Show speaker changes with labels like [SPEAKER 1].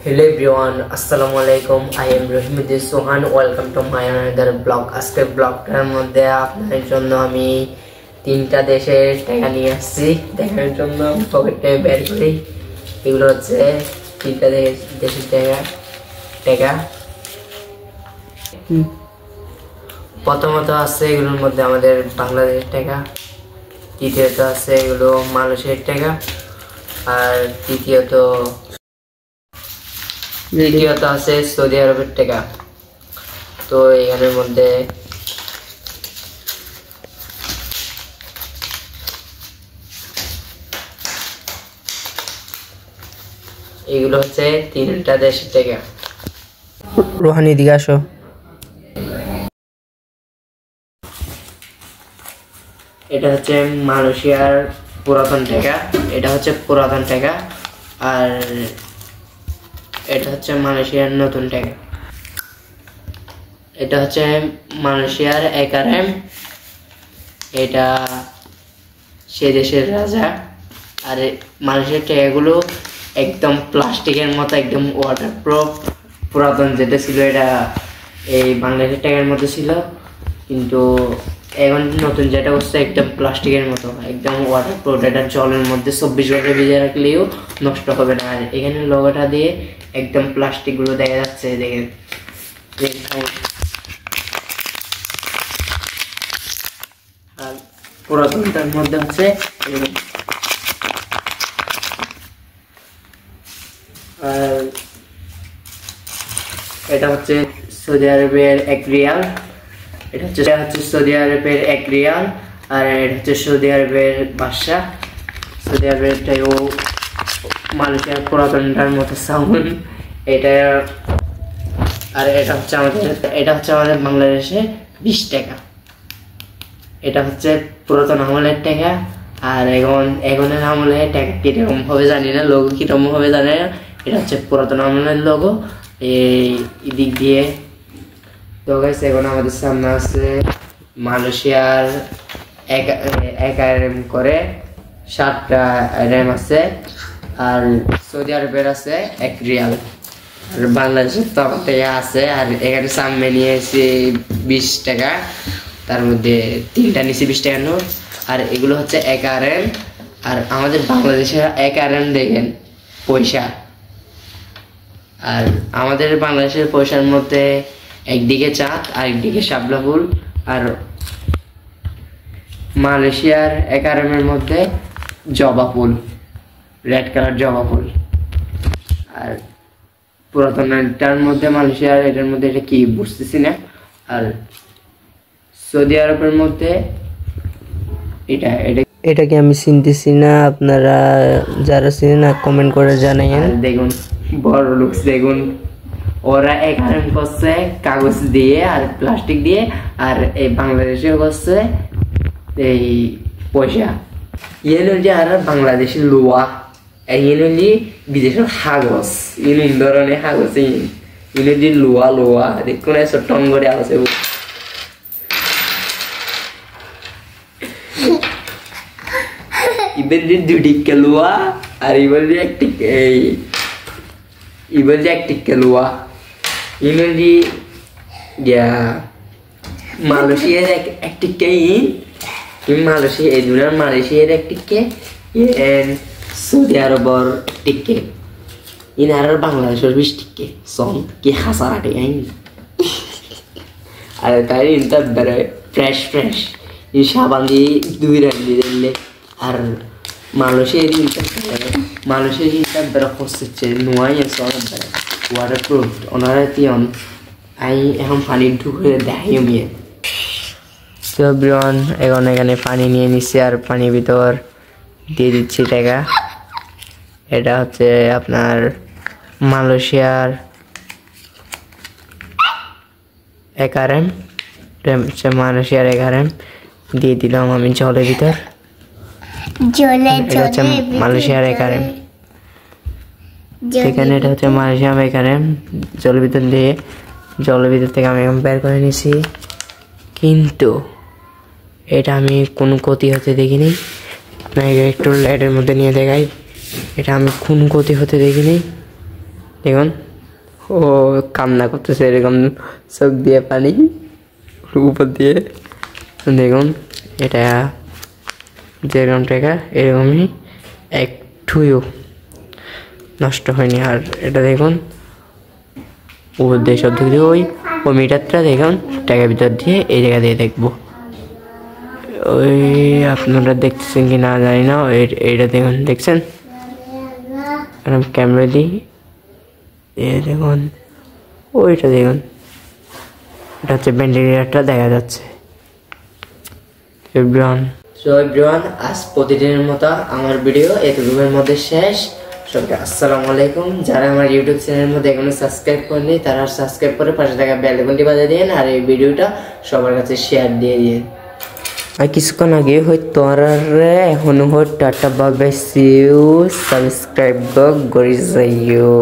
[SPEAKER 1] Hello everyone, Assalamu alaikum. I am Rahimudin Sohan. Welcome to my another blog. আজকে ব্লগটার মধ্যে আপনাদের জন্য আমি তিনটা দেশের টাকা নিয়ে আসছি দেখার জন্য। পকেট থেকে বের করি। এগুলো হচ্ছে তিনটা দেশের টাকা। প্রথমত আছে এগুলোর মধ্যে আমাদের বাংলাদেশের টাকা, দ্বিতীয়ত আছে এগুলো মালয়েশিয়ার টাকা, আর তৃতীয়ত আছে সৌদি আরবের টাকা। তো এখানের মধ্যে এগুলো হচ্ছে তিনটা দেশের টাকা। রোহানি দিকে আসো। এটা হচ্ছে মালয়েশিয়ার পুরাতন টাকা, এটা হচ্ছে পুরাতন টাকা, আর এটা হচ্ছে মালয়েশিয়ার নতুন টাকা। এটা হচ্ছে মালয়েশিয়ার একারেম, এটা সে দেশের রাজা। আর মালয়েশিয়ার টাকাগুলো একদম প্লাস্টিকের মতো, একদম ওয়াটারপ্রুফ। পুরাতন যেটা ছিল এটা এই বাংলাদেশের টাকার মতো ছিল, কিন্তু এখন নতুন যেটা হচ্ছে একদম প্লাস্টিকের মতো, একদম ওয়াটারপ্রুফ। এটা জলের মধ্যে 24 ঘন্টা ভিজিয়ে রাখলেও নষ্ট হবে না। আর এখানে লোগোটা দিয়ে একদম প্লাস্টিক গুলো দেখা যাচ্ছে, দেখেন। আর পুরাতনটার মধ্যে হচ্ছে আর এটা হচ্ছে সৌদি আরবের 1 রিয়াল। এটা হচ্ছে সৌদি আরবের 1 রিয়াল, আর এটা হচ্ছে সৌদি আরবের বাদশা। সৌদি আরবেরটাও মালয়েশিয়ার পুরাতনটার মতো সাউন্ড এটা। আর এটা হচ্ছে আমাদের বাংলাদেশে 20 টাকা। এটা হচ্ছে পুরাতন আমলের টাকা। আর এখনের আমলে টাকা কিরকম হবে জানি না, লোগো কিরকম হবে জানি না। এটা হচ্ছে পুরাতন আমলের লোগো এই দিক দিয়ে। তো গাইস, এখন আমাদের সামনে আছে মালয়েশিয়ার একারেম করে 7টা র্যাম আছে, আর সৌদি আরবের আছে 1 রিয়াল, আর বাংলাদেশের তো আমার টাকা আছে। আর এখানে সামনে নিয়েছি 20 টাকা, তার মধ্যে 3টা নিয়েছি 20 টাকার নোট। আর এগুলো হচ্ছে একারেম। আর আমাদের বাংলাদেশের একারেম দেখেন পয়সা, আর আমাদের বাংলাদেশের পয়সার মধ্যে একদিকে চাঁদ আর একদিকে শাপলা ফুল। আর মালয়েশিয়ার একারেমের মধ্যে জবা ফুল, রেড কালার জবা ফুল। আর পুরাতনটার মধ্যে মালয়েশিয়ার এটার মধ্যে এটা কি বুঝতেছি না। আর সৌদি আরবের মধ্যে এটাকে আমি চিনতেছি না, আপনারা যারা চিনেন না কমেন্ট করে জানাইন। দেখুন বড় লুকস, দেখুন ওরা একারেম করছে কাগজ দিয়ে আর প্লাস্টিক দিয়ে, আর এই বাংলাদেশে করছে এই পয়সা। ইয়ে আর বাংলাদেশের লোয়া, ইয়ে বিদেশের কাগজ, ইন ধরনের কাগজ, ইয়ে লোয়া দেখুন এসব টং করে আছে। ইবেল 2 টিকা লোয়া, আর ইবেল 1 টিকা, ইবেল 1 টিকা লোয়া। ইমেলজি মালয়েশিয়ার 1 টিকা, মালয়েশিয়া এই দুনিয়ার মালয়েশিয়ার 1 টিকা, সৌদি আরবের টিকা, আর বাংলাদেশের 20 টিকা। সং কি হাসারা টিকা। আর তাই ইনটা বেড়ে ফ্রেশ সাবান দিয়ে 2 রান্নি দিলে। আর মালয়েশিয়ার ইনটা বেড়ে হচ্ছে নোয়াই আছে অনেক বেড়ে ওয়াটারপ্রুফ। ওনারা তিয়ান আমি এখন পানি ঢুকে দেখাই মেয়ে। তো ব্রিয়ন এখন এখানে পানি নিয়ে নিচ্ছি, আর পানির ভিতর দিয়ে দিচ্ছি টাকা। এটা হচ্ছে আপনার মালয়েশিয়ার একারেম, মালয়েশিয়ার একারেম দিয়ে দিলাম আমি জলের ভিতর। এটা হচ্ছে মালয়েশিয়ার একারেম, এখানে এটা হচ্ছে মালয়েশিয়ার একারেম। জলের ভিতর থেকে আমি এখন বের করে নিছি, কিন্তু এটা আমি কোনো ক্ষতি হতে দেখিনি। আপনাকে একটু লাইটের মধ্যে নিয়ে দেখাই, এটা আমি কোনো ক্ষতি হতে দেখিনি। দেখুন ও কান্না করতেছে এরকম চোখ দিয়ে পানি উপর দিয়ে। দেখুন এটা যেরকম টাকা এরকমই একটুও নষ্ট হয়নি। আর এটা দেখুন উপর দিয়ে সব দিক দিয়ে ওই মিটারটা দেখুন টাকার ভিতর দিয়ে এই জায়গা দিয়ে দেখবো, ওই আপনারা দেখতেছেন কি না জানি না। এইটা দেখুন, দেখছেন ক্যামেরা দিই দেখুন, ওইটা দেখুন এটা হচ্ছে ভেন্টিলেটরটা দেখা যাচ্ছে। এভরিওয়ান আজ প্রতিদিনের মতো আমার ভিডিও এতটুকুর মধ্যে শেষ। সবাইকে আসসালামু আলাইকুম। যারা আমার ইউটিউব চ্যানেলের মধ্যে এখনো সাবস্ক্রাইব করেনি তারা সাবস্ক্রাইব করে পাশে থাকা বেল আইকনটি বাজিয়ে দিন, আর এই ভিডিওটা সবার কাছে শেয়ার দিয়ে দিন। আর কিছুক্ষণ আগে হয়তো এখনো tata bye bye, see you, subscribe করে যাইও।